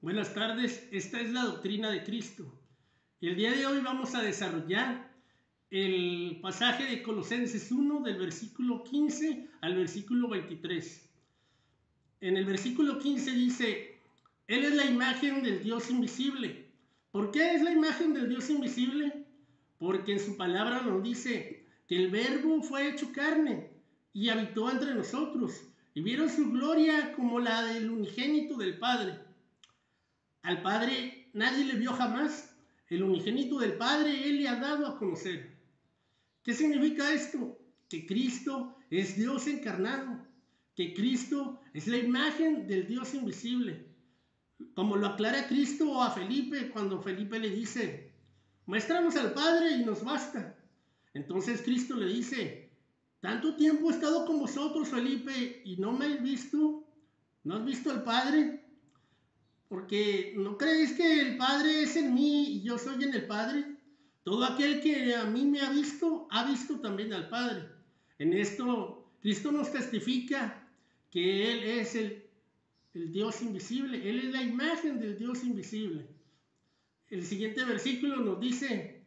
Buenas tardes, esta es la doctrina de Cristo. Y el día de hoy vamos a desarrollar el pasaje de Colosenses 1 del versículo 15 al versículo 23. En el versículo 15 dice, Él es la imagen del Dios invisible. ¿Por qué es la imagen del Dios invisible? Porque en su palabra nos dice que el Verbo fue hecho carne y habitó entre nosotros y vieron su gloria como la del unigénito del Padre. Al Padre nadie le vio jamás. El unigénito del Padre Él le ha dado a conocer. ¿Qué significa esto? Que Cristo es Dios encarnado. Que Cristo es la imagen del Dios invisible. Como lo aclara Cristo a Felipe cuando Felipe le dice, muéstranos al Padre y nos basta. Entonces Cristo le dice, tanto tiempo he estado con vosotros, Felipe, y no me has visto. ¿No has visto al Padre? Porque ¿no creéis que el Padre es en mí y yo soy en el Padre? Todo aquel que a mí me ha visto también al Padre. En esto Cristo nos testifica que Él es el Dios invisible. Él es la imagen del Dios invisible. El siguiente versículo nos dice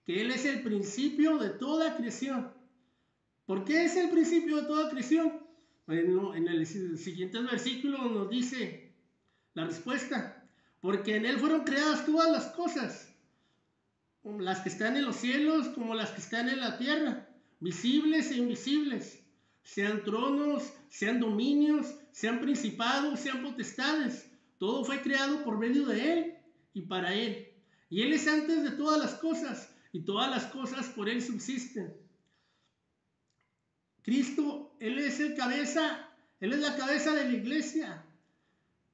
que Él es el principio de toda creación. ¿Por qué es el principio de toda creación? Bueno, en el siguiente versículo nos dice la respuesta, porque en Él fueron creadas todas las cosas, las que están en los cielos como las que están en la tierra, visibles e invisibles, sean tronos, sean dominios, sean principados, sean potestades. Todo fue creado por medio de Él y para Él. Y Él es antes de todas las cosas, y todas las cosas por Él subsisten. Cristo, Él es el cabeza, Él es la cabeza de la iglesia.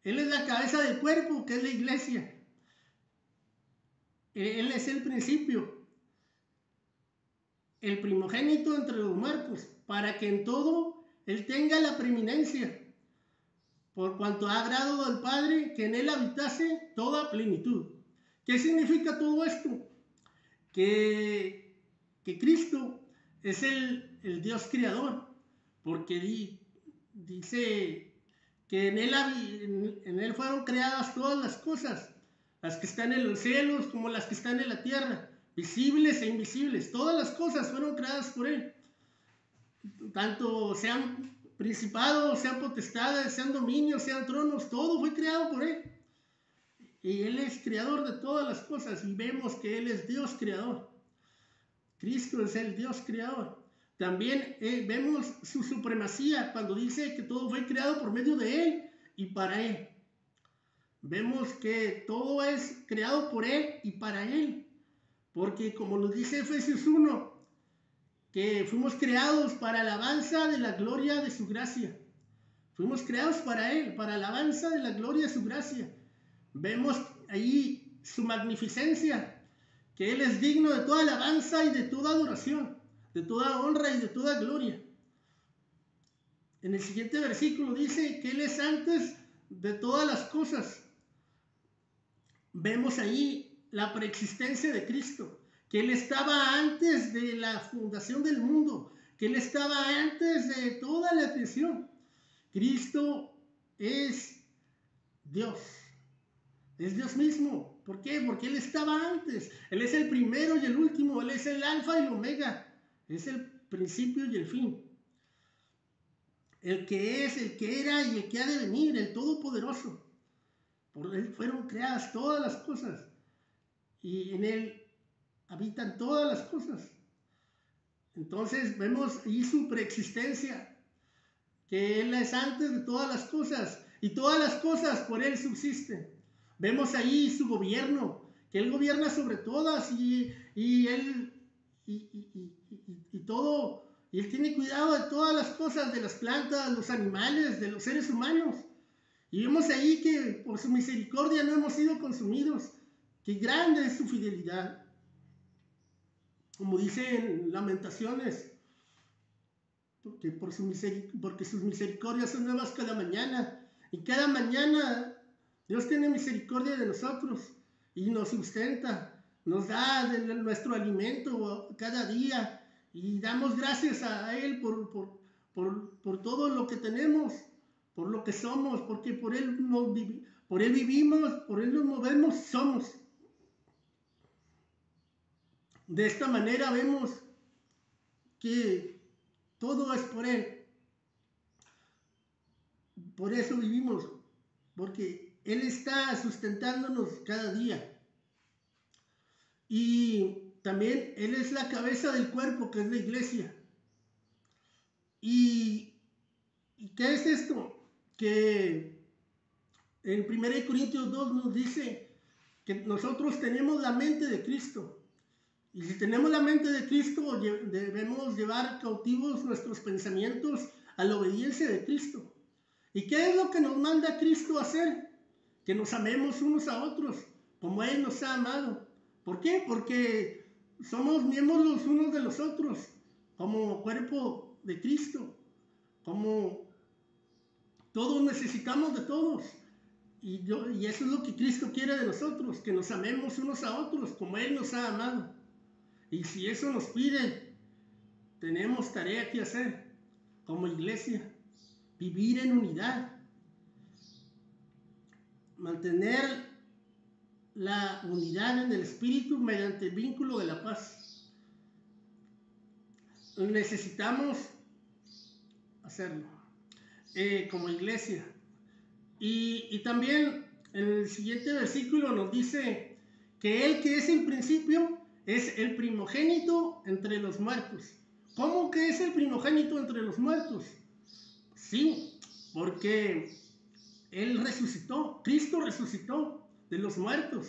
Él es la cabeza del cuerpo, que es la iglesia. Él es el principio, el primogénito entre los muertos, para que en todo Él tenga la preeminencia, por cuanto ha agradado al Padre que en Él habitase toda plenitud. ¿Qué significa todo esto? Que Cristo es el Dios creador, porque dice que en él fueron creadas todas las cosas, las que están en los cielos como las que están en la tierra, visibles e invisibles. Todas las cosas fueron creadas por Él, tanto sean principados, sean potestades, sean dominios, sean tronos, todo fue creado por Él. Y Él es creador de todas las cosas y vemos que Él es Dios creador. Cristo es el Dios creador. También vemos su supremacía cuando dice que todo fue creado por medio de Él y para Él. Vemos que todo es creado por Él y para Él. Porque como nos dice Efesios 1, que fuimos creados para alabanza de la gloria de su gracia. Fuimos creados para Él, para alabanza de la gloria de su gracia. Vemos ahí su magnificencia, que Él es digno de toda alabanza y de toda adoración, de toda honra y de toda gloria. En el siguiente versículo dice que Él es antes de todas las cosas. Vemos ahí la preexistencia de Cristo, que Él estaba antes de la fundación del mundo, que Él estaba antes de toda la creación. Cristo es Dios. Es Dios mismo. ¿Por qué? Porque Él estaba antes. Él es el primero y el último. Él es el alfa y el omega. Es el principio y el fin. El que es, el que era y el que ha de venir. El todopoderoso. Por Él fueron creadas todas las cosas. Y en Él habitan todas las cosas. Entonces vemos ahí su preexistencia. Que Él es antes de todas las cosas. Y todas las cosas por Él subsisten. Vemos ahí su gobierno, que Él gobierna sobre todas y Él y todo, y Él tiene cuidado de todas las cosas, de las plantas, los animales, de los seres humanos. Y vemos ahí que por su misericordia no hemos sido consumidos, que grande es su fidelidad. Como dice en Lamentaciones, porque sus misericordias son nuevas cada mañana, y cada mañana Dios tiene misericordia de nosotros y nos sustenta, nos da nuestro alimento cada día y damos gracias a Él por todo lo que tenemos, por lo que somos, porque por Él vivimos, por Él nos movemos, somos. De esta manera vemos que todo es por Él. Por eso vivimos, porque Él está sustentándonos cada día. Y también Él es la cabeza del cuerpo, que es la iglesia. ¿Y qué es esto? Que en 1 Corintios 2 nos dice que nosotros tenemos la mente de Cristo. Y si tenemos la mente de Cristo, debemos llevar cautivos nuestros pensamientos a la obediencia de Cristo. ¿Y qué es lo que nos manda Cristo a hacer? Que nos amemos unos a otros, como Él nos ha amado. ¿Por qué? Porque somos miembros los unos de los otros, como cuerpo de Cristo, como todos necesitamos de todos. Y eso es lo que Cristo quiere de nosotros, que nos amemos unos a otros, como Él nos ha amado. Y si eso nos pide, tenemos tarea que hacer como iglesia. Vivir en unidad, mantener la unidad en el espíritu mediante el vínculo de la paz. Necesitamos hacerlo como iglesia. Y también el siguiente versículo nos dice que Él, que es el principio, es el primogénito entre los muertos. ¿Cómo que es el primogénito entre los muertos? Sí, porque Él resucitó, Cristo resucitó de los muertos.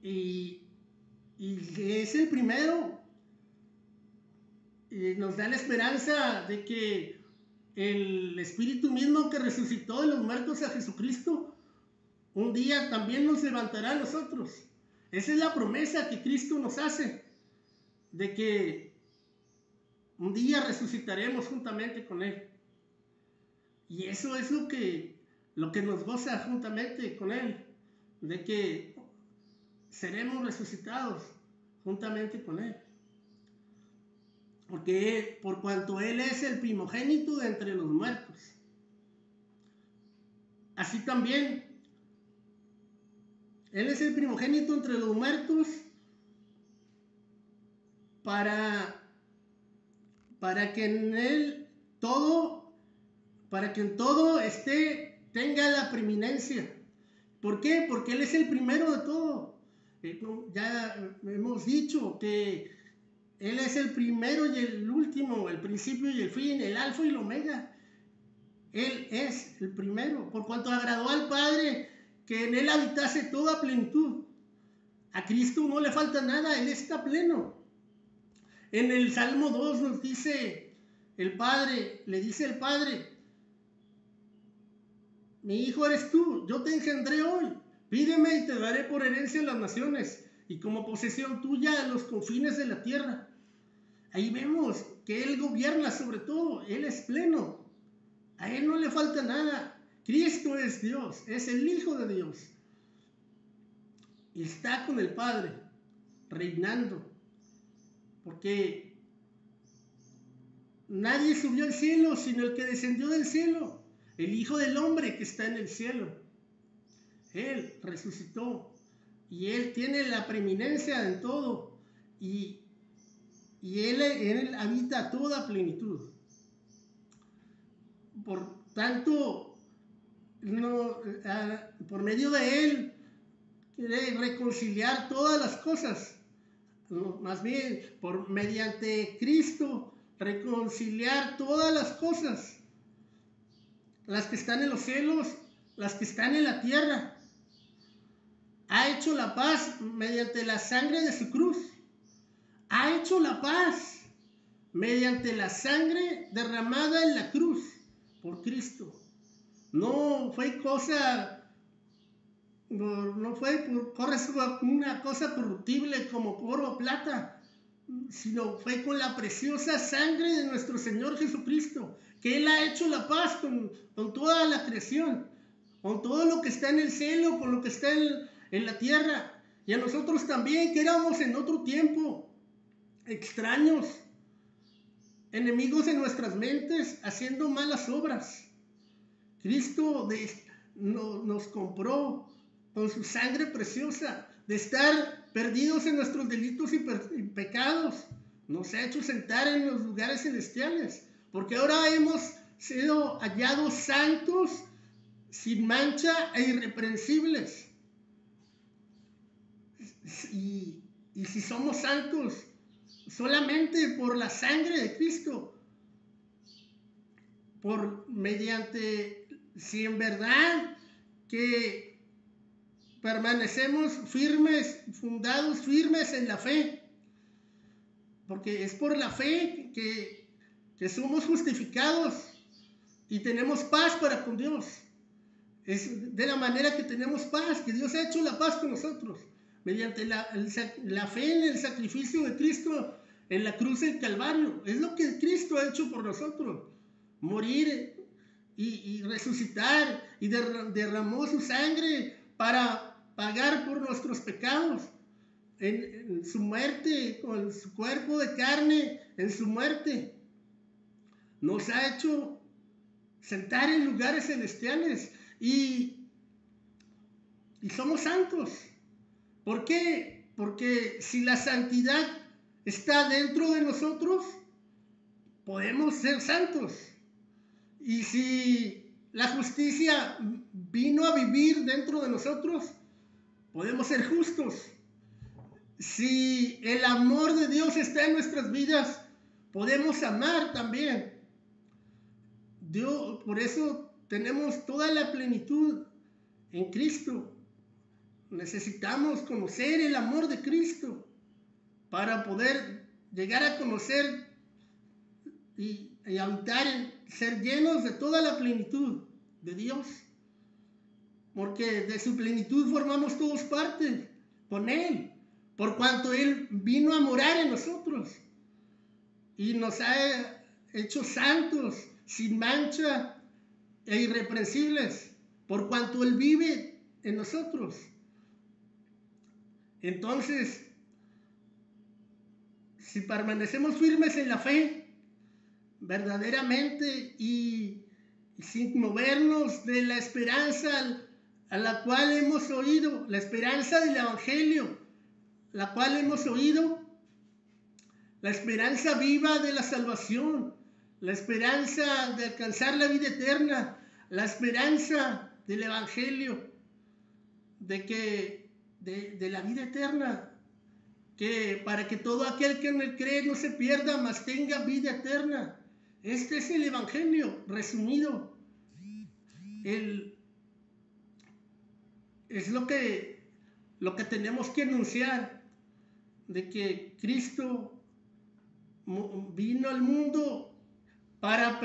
Y es el primero. Y nos da la esperanza de que el Espíritu mismo que resucitó de los muertos a Jesucristo, un día también nos levantará a nosotros. Esa es la promesa que Cristo nos hace, de que un día resucitaremos juntamente con Él. Y eso es lo que nos goza juntamente con Él, de que seremos resucitados juntamente con Él. Porque por cuanto Él es el primogénito de entre los muertos. Así también, Él es el primogénito entre los muertos para que en Él todo, para que en todo tenga la preeminencia. ¿Por qué? Porque Él es el primero de todo. Ya hemos dicho que Él es el primero y el último, el principio y el fin, el alfa y el omega. Él es el primero, por cuanto agradó al Padre que en Él habitase toda plenitud. A Cristo no le falta nada, Él está pleno. En el Salmo 2 nos dice el Padre, le dice el Padre: mi hijo eres tú, yo te engendré hoy, pídeme y te daré por herencia las naciones y como posesión tuya los confines de la tierra. Ahí vemos que Él gobierna sobre todo, Él es pleno, a Él no le falta nada. Cristo es Dios, es el Hijo de Dios. Y está con el Padre, reinando. Porque nadie subió al cielo sino el que descendió del cielo, el Hijo del Hombre que está en el cielo. Él resucitó y Él tiene la preeminencia en todo. Y él habita toda plenitud. Por tanto, por medio de Él quiere reconciliar todas las cosas. Más bien, mediante Cristo, reconciliar todas las cosas. Las que están en los cielos, las que están en la tierra. Ha hecho la paz mediante la sangre de su cruz. Ha hecho la paz mediante la sangre derramada en la cruz por Cristo. No fue una cosa corruptible como oro o plata, sino fue con la preciosa sangre de nuestro Señor Jesucristo, que Él ha hecho la paz con toda la creación, con todo lo que está en el cielo, con lo que está en la tierra, y a nosotros también, que éramos en otro tiempo extraños, enemigos en nuestras mentes, haciendo malas obras. Cristo nos compró con su sangre preciosa, de estar perdidos en nuestros delitos y pecados. Nos ha hecho sentar en los lugares celestiales, porque ahora hemos sido hallados santos, sin mancha e irreprensibles. Y si somos santos solamente por la sangre de Cristo, si en verdad que permanecemos firmes, fundados, firmes en la fe, porque es por la fe que somos justificados y tenemos paz para con Dios. Es de la manera que tenemos paz, que Dios ha hecho la paz con nosotros, mediante la fe en el sacrificio de Cristo en la cruz del Calvario. Es lo que Cristo ha hecho por nosotros, morir y resucitar, y derramó su sangre para pagar por nuestros pecados en su muerte, con su cuerpo de carne, en su muerte. Nos ha hecho sentar en lugares celestiales y somos santos. ¿Por qué? Porque si la santidad está dentro de nosotros, podemos ser santos. Y si la justicia vino a vivir dentro de nosotros, podemos ser justos. Si el amor de Dios está en nuestras vidas, podemos amar también. Dios, por eso tenemos toda la plenitud en Cristo. Necesitamos conocer el amor de Cristo para poder llegar a conocer y habitar, ser llenos de toda la plenitud de Dios, porque de su plenitud formamos todos parte con Él, por cuanto Él vino a morar en nosotros y nos ha hecho santos, sin mancha e irreprensibles, por cuanto Él vive en nosotros. Entonces, si permanecemos firmes en la fe, verdaderamente, y sin movernos de la esperanza a la cual hemos oído, la esperanza del Evangelio, la cual hemos oído, la esperanza viva de la salvación, la esperanza de alcanzar la vida eterna, la esperanza del Evangelio, de la vida eterna, que para que todo aquel que en él cree no se pierda, mas tenga vida eterna. Este es el Evangelio resumido. Es lo que tenemos que anunciar, de que Cristo vino al mundo para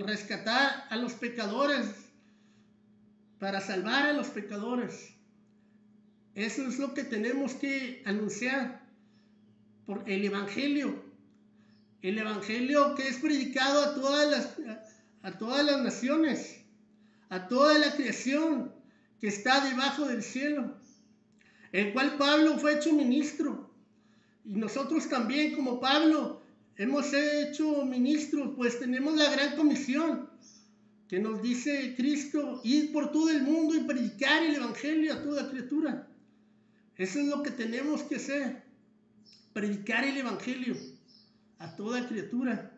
rescatar a los pecadores, para salvar a los pecadores. Eso es lo que tenemos que anunciar por el Evangelio. El Evangelio que es predicado a todas las naciones, a toda la creación que está debajo del cielo, el cual Pablo fue hecho ministro. Y nosotros también, como Pablo, hemos hecho ministros, pues tenemos la gran comisión que nos dice Cristo: ir por todo el mundo y predicar el Evangelio a toda criatura. Eso es lo que tenemos que hacer, predicar el Evangelio a toda criatura,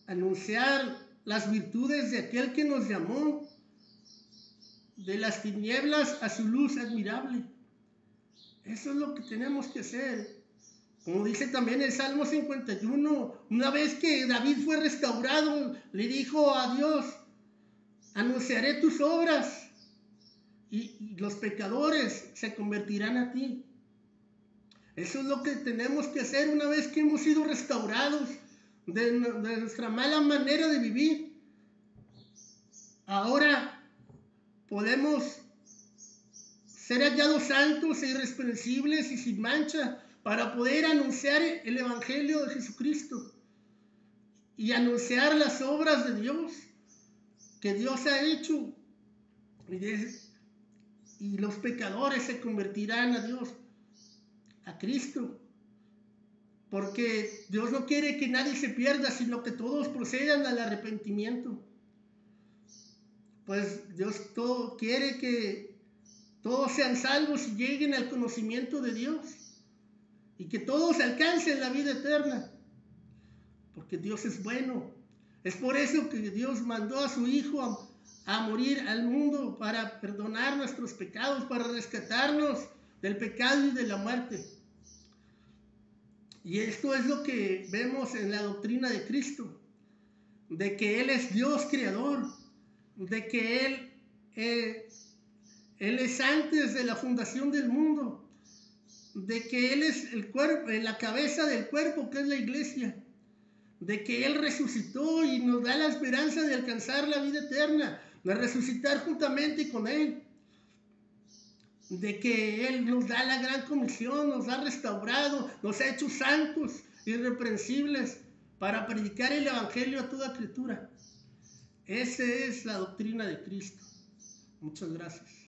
anunciar las virtudes de aquel que nos llamó de las tinieblas a su luz admirable. Eso es lo que tenemos que hacer. Como dice también el Salmo 51, una vez que David fue restaurado, le dijo a Dios: anunciaré tus obras y los pecadores se convertirán a ti. Eso es lo que tenemos que hacer una vez que hemos sido restaurados de nuestra mala manera de vivir. Ahora podemos ser hallados santos e irreprensibles y sin mancha para poder anunciar el Evangelio de Jesucristo y anunciar las obras de Dios que Dios ha hecho, y los pecadores se convertirán a Dios, a Cristo, porque Dios no quiere que nadie se pierda, sino que todos procedan al arrepentimiento. Pues Dios todo quiere que todos sean salvos y lleguen al conocimiento de Dios, y que todos alcancen la vida eterna, porque Dios es bueno. Es por eso que Dios mandó a su Hijo a morir al mundo, para perdonar nuestros pecados, para rescatarnos del pecado y de la muerte. Y esto es lo que vemos en la doctrina de Cristo, de que Él es Dios creador, de que Él es antes de la fundación del mundo, de que Él es el cuerpo, la cabeza del cuerpo, que es la iglesia, de que Él resucitó y nos da la esperanza de alcanzar la vida eterna, de resucitar juntamente con Él, de que Él nos da la gran comisión, nos ha restaurado, nos ha hecho santos, irreprensibles, para predicar el evangelio a toda criatura. Esa es la doctrina de Cristo. Muchas gracias.